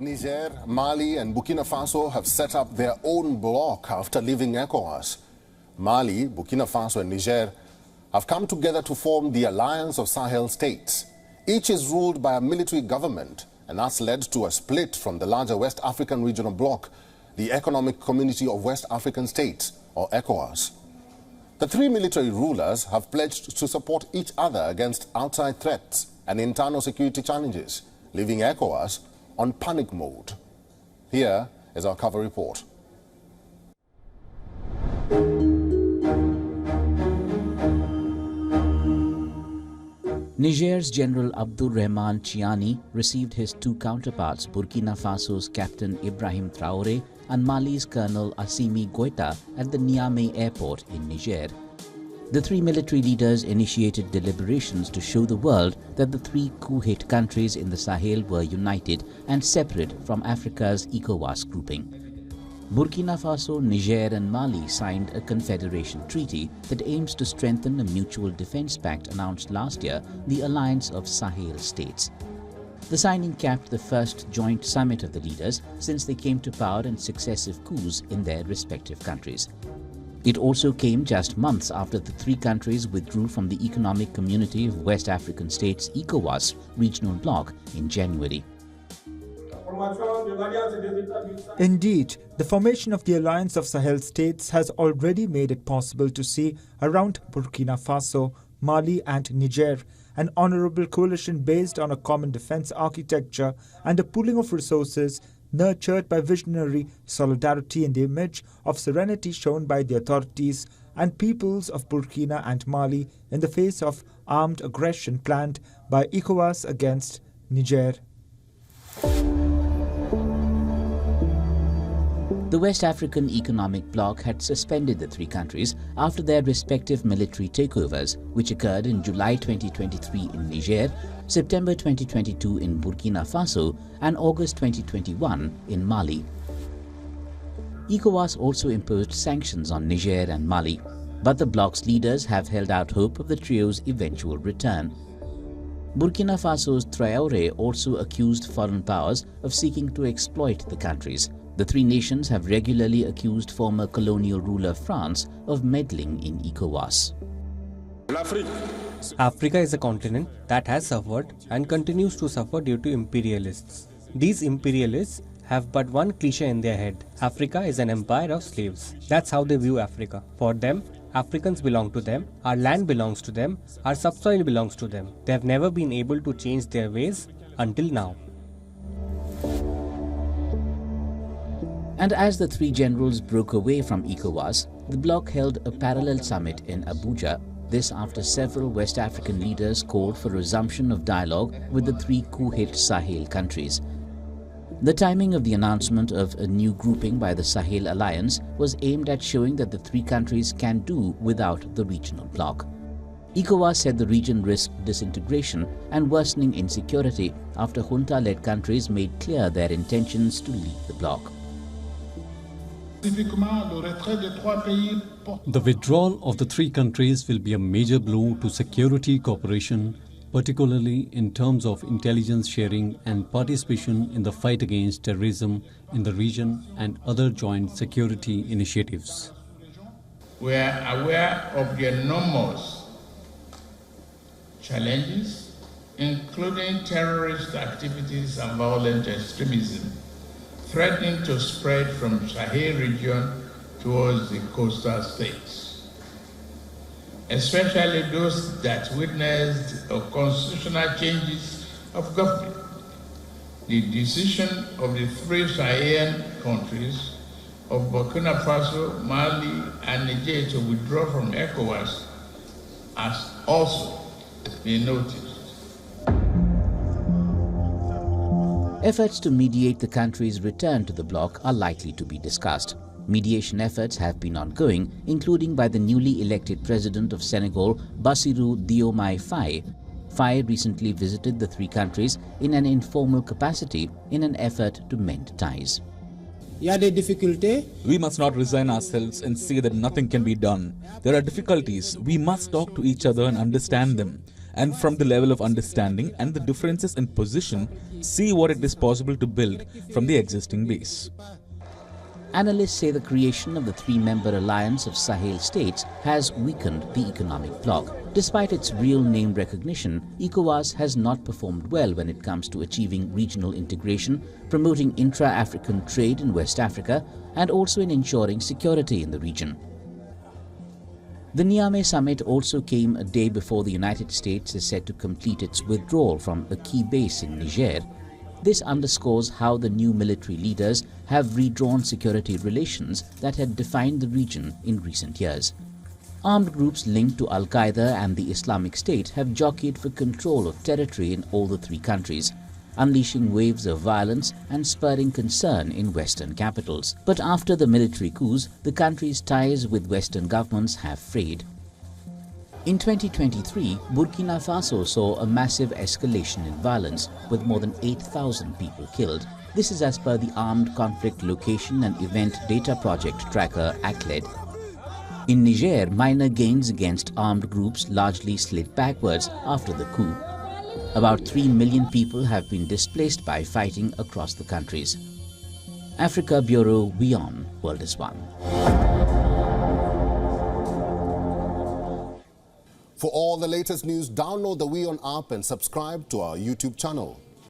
Niger, Mali and Burkina Faso have set up their own bloc after leaving ECOWAS. Mali, Burkina Faso and Niger have come together to form the Alliance of Sahel States. Each is ruled by a military government, and that's led to a split from the larger West African regional bloc, the Economic Community of West African States, or ECOWAS. The three military rulers have pledged to support each other against outside threats and internal security challenges, leaving ECOWAS on panic mode. Here is our cover report. Niger's General Abdul Rahman Chiani received his two counterparts, Burkina Faso's Captain Ibrahim Traoré and Mali's Colonel Assimi Goïta, at the Niamey airport in Niger. The three military leaders initiated deliberations to show the world that the three coup-hit countries in the Sahel were united and separate from Africa's ECOWAS grouping. Burkina Faso, Niger and Mali signed a confederation treaty that aims to strengthen a mutual defense pact announced last year, the Alliance of Sahel States. The signing capped the first joint summit of the leaders since they came to power in successive coups in their respective countries. It also came just months after the three countries withdrew from the Economic Community of West African States ECOWAS regional bloc in January. Indeed, the formation of the Alliance of Sahel States has already made it possible to see around Burkina Faso, Mali and Niger an honourable coalition based on a common defence architecture and a pooling of resources nurtured by visionary solidarity in the image of serenity shown by the authorities and peoples of Burkina and Mali in the face of armed aggression planned by ECOWAS against Niger. The West African Economic Bloc had suspended the three countries after their respective military takeovers, which occurred in July 2023 in Niger, September 2022 in Burkina Faso and August 2021 in Mali. ECOWAS also imposed sanctions on Niger and Mali, but the bloc's leaders have held out hope of the trio's eventual return. Burkina Faso's Traoré also accused foreign powers of seeking to exploit the countries. The three nations have regularly accused former colonial ruler France of meddling in ECOWAS. Africa is a continent that has suffered and continues to suffer due to imperialists. These imperialists have but one cliché in their head: Africa is an empire of slaves. That's how they view Africa. For them, Africans belong to them, our land belongs to them, our subsoil belongs to them. They have never been able to change their ways until now. And as the three generals broke away from ECOWAS, the bloc held a parallel summit in Abuja, this after several West African leaders called for resumption of dialogue with the three coup-hit Sahel countries. The timing of the announcement of a new grouping by the Sahel Alliance was aimed at showing that the three countries can do without the regional bloc. ECOWAS said the region risked disintegration and worsening insecurity after junta-led countries made clear their intentions to leave the bloc. The withdrawal of the three countries will be a major blow to security cooperation, particularly in terms of intelligence sharing and participation in the fight against terrorism in the region and other joint security initiatives. We are aware of the enormous challenges, including terrorist activities and violent extremism, threatening to spread from Sahel region towards the coastal states, especially those that witnessed constitutional changes of government. The decision of the three Sahel countries of Burkina Faso, Mali and Niger to withdraw from ECOWAS has also been noticed. Efforts to mediate the country's return to the bloc are likely to be discussed. Mediation efforts have been ongoing, including by the newly elected president of Senegal, Bassirou Diomaye Faye. Faye recently visited the three countries in an informal capacity in an effort to mend ties. We must not resign ourselves and say that nothing can be done. There are difficulties. We must talk to each other and understand them. and from the level of understanding and the differences in position, see what it is possible to build from the existing base. Analysts say the creation of the three-member alliance of Sahel States has weakened the economic bloc. Despite its real name recognition, ECOWAS has not performed well when it comes to achieving regional integration, promoting intra-African trade in West Africa, and also in ensuring security in the region. The Niamey summit also came a day before the United States is set to complete its withdrawal from a key base in Niger. This underscores how the new military leaders have redrawn security relations that had defined the region in recent years. Armed groups linked to Al-Qaeda and the Islamic State have jockeyed for control of territory in all the three countries, unleashing waves of violence and spurring concern in Western capitals. But after the military coups, the country's ties with Western governments have frayed. In 2023, Burkina Faso saw a massive escalation in violence, with more than 8,000 people killed. This is as per the Armed Conflict Location and Event Data Project tracker ACLED. In Niger, minor gains against armed groups largely slid backwards after the coup. About 3 million people have been displaced by fighting across the countries. Africa Bureau, WION World is One. For all the latest news, download the WION app and subscribe to our YouTube channel.